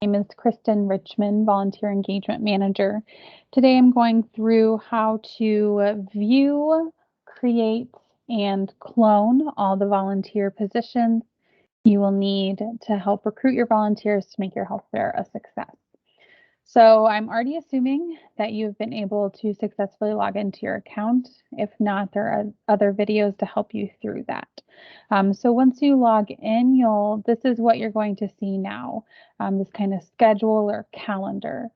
name is Kristen Richmond, Volunteer Engagement Manager. Today I'm going through how to view, create, and clone all the volunteer positions you will need to help recruit your volunteers to make your health fair a success. So I'm already assuming that you've been able to successfully log into your account. If not, there are other videos to help you through that. So once you log in, this is what you're going to see now, this kind of schedule or calendar.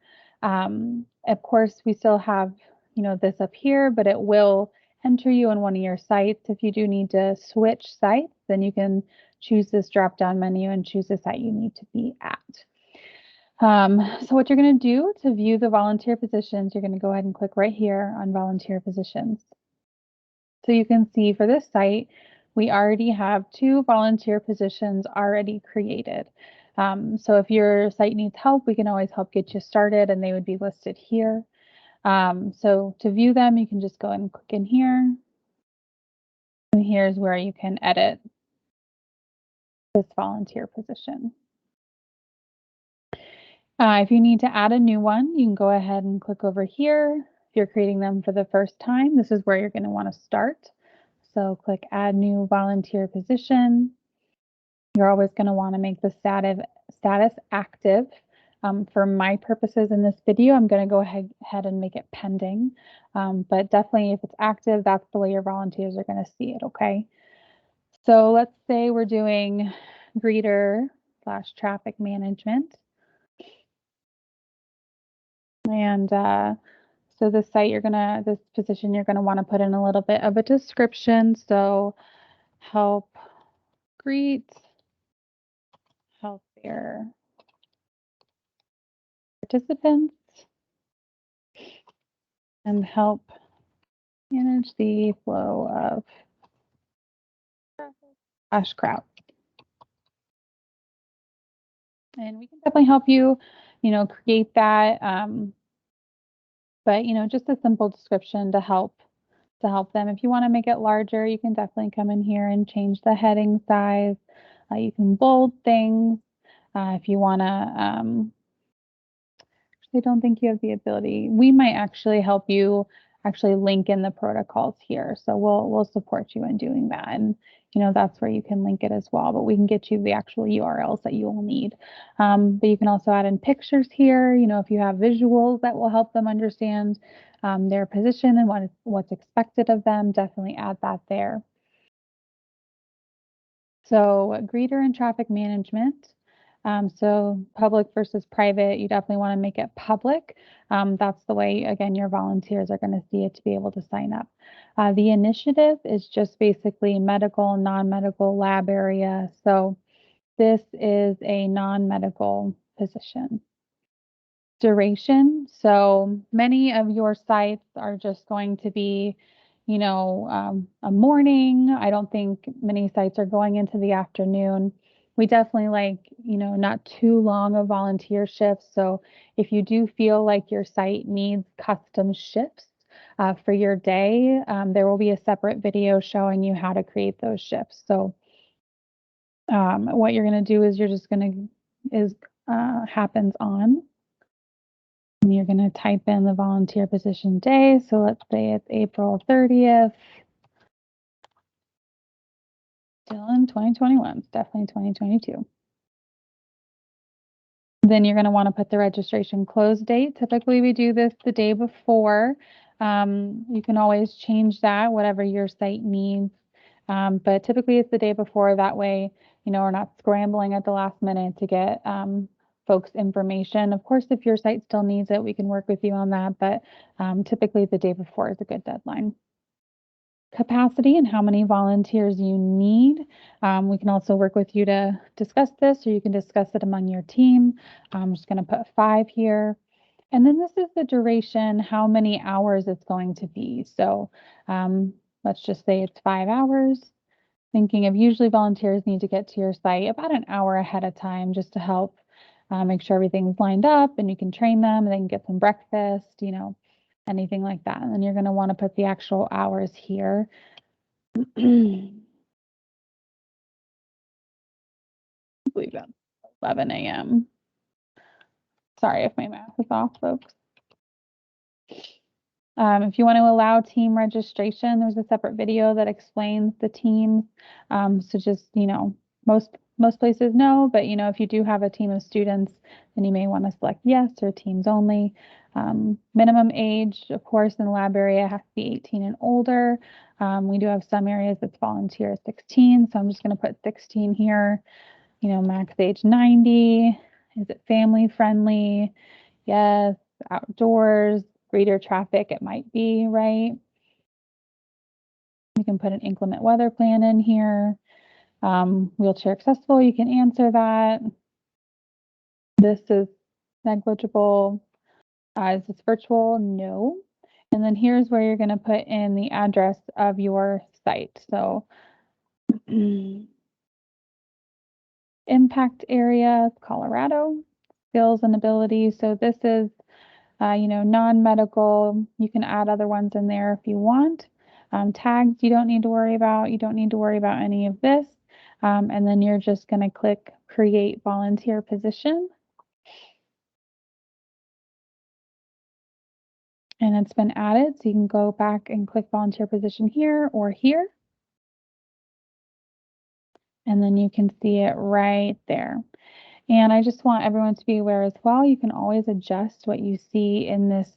Of course, we still have, this up here, but it will enter you in one of your sites. If you do need to switch sites, then you can choose this drop-down menu and choose the site you need to be at. So what you're going to do to view the volunteer positions, you're going to go ahead and click right here on volunteer positions. So you can see for this site, we already have 2 volunteer positions already created. So if your site needs help, we can always help get you started, and they would be listed here. So to view them, you can just go ahead and click in here. And here's where you can edit this volunteer position. If you need to add a new one, you can go ahead and click over here. If you're creating them for the first time, this is where you're going to want to start. So click Add New Volunteer Position. You're always going to want to make the status active. For my purposes in this video, I'm going to go ahead and make it pending. But definitely if it's active, that's the way your volunteers are going to see it, okay? So let's say we're doing greeter/traffic management. And so this position, you're going to want to put in a little bit of a description. So help greet health fair participants and help manage the flow of crowd. And we can definitely help you, create that. But, just a simple description to help them. If you want to make it larger, you can definitely come in here and change the heading size. You can bold things. If you want to, I don't think you have the ability. We might actually help you link in the protocols here. So we'll support you in doing that. And, that's where you can link it as well. But we can get you the actual URLs that you will need. But you can also add in pictures here. If you have visuals that will help them understand their position and what's expected of them, definitely add that there. So greeter and traffic management. So public versus private, you definitely want to make it public. That's the way, again, your volunteers are going to see it to be able to sign up. The initiative is just basically medical, non-medical lab area. So this is a non-medical position. Duration. So many of your sites are just going to be, a morning. I don't think many sites are going into the afternoon. We definitely like, not too long of volunteer shifts. So if you do feel like your site needs custom shifts for your day, there will be a separate video showing you how to create those shifts. So what you're going to do is happens on. And you're going to type in the volunteer position day. So let's say it's April 30th. Still in 2021, it's definitely 2022. Then you're going to want to put the registration close date. Typically, we do this the day before. You can always change that, whatever your site needs. But typically, it's the day before. That way, we're not scrambling at the last minute to get folks information. Of course, if your site still needs it, we can work with you on that. But typically, the day before is a good deadline. Capacity and how many volunteers you need. We can also work with you to discuss this, or you can discuss it among your team. I'm just going to put 5 here. And then this is the duration, how many hours it's going to be. So let's just say it's 5 hours. Thinking of usually volunteers need to get to your site about an hour ahead of time just to help make sure everything's lined up and you can train them and they can get some breakfast, anything like that. And then you're going to want to put the actual hours here. I believe that's 11 a.m. Sorry if my math is off, folks. If you want to allow team registration, there's a separate video that explains the teams. So just, most places no, but if you do have a team of students, then you may want to select yes or teams only. Minimum age, of course, in the lab area has to be 18 and older. We do have some areas that's volunteer 16, so I'm just going to put 16 here. Max age 90. Is it family friendly? Yes. Outdoors, greater traffic, it might be, right? You can put an inclement weather plan in here. Wheelchair accessible, you can answer that. This is negligible. Is this virtual? No. And then here's where you're going to put in the address of your site. So impact area, Colorado, skills and abilities. So this is non-medical. You can add other ones in there if you want. Tags you don't need to worry about. You don't need to worry about any of this. And then you're just going to click create volunteer position. And it's been added, so you can go back and click volunteer position here or here. And then you can see it right there. And I just want everyone to be aware as well, you can always adjust what you see in this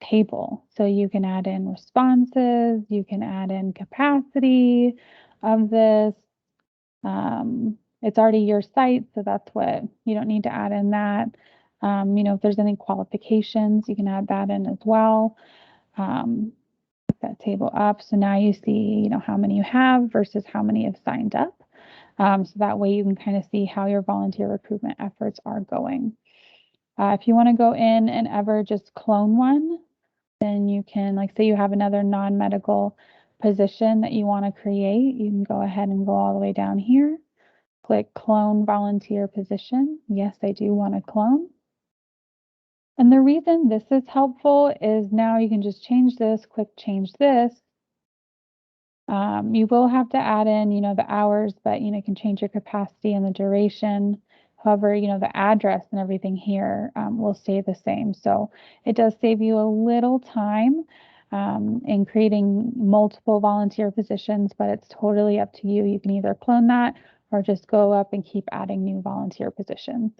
table. So you can add in responses, you can add in capacity of this. It's already your site, so that's what you don't need to add in that. If there's any qualifications, you can add that in as well. That table up. So now you see, how many you have versus how many have signed up. So that way you can kind of see how your volunteer recruitment efforts are going. If you want to go in and ever just clone one, then you can, like, say you have another non-medical position that you want to create, you can go ahead and go all the way down here, click clone volunteer position. Yes, I do want to clone. And the reason this is helpful is now you can just change this, click change this. You will have to add in, the hours, but, you can change your capacity and the duration. However, the address and everything here will stay the same. So it does save you a little time in creating multiple volunteer positions, but it's totally up to you. You can either clone that or just go up and keep adding new volunteer positions.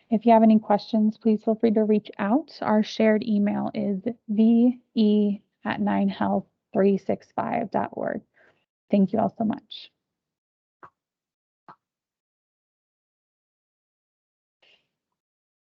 If you have any questions, please feel free to reach out. Our shared email is ve@9health365.org. Thank you all so much.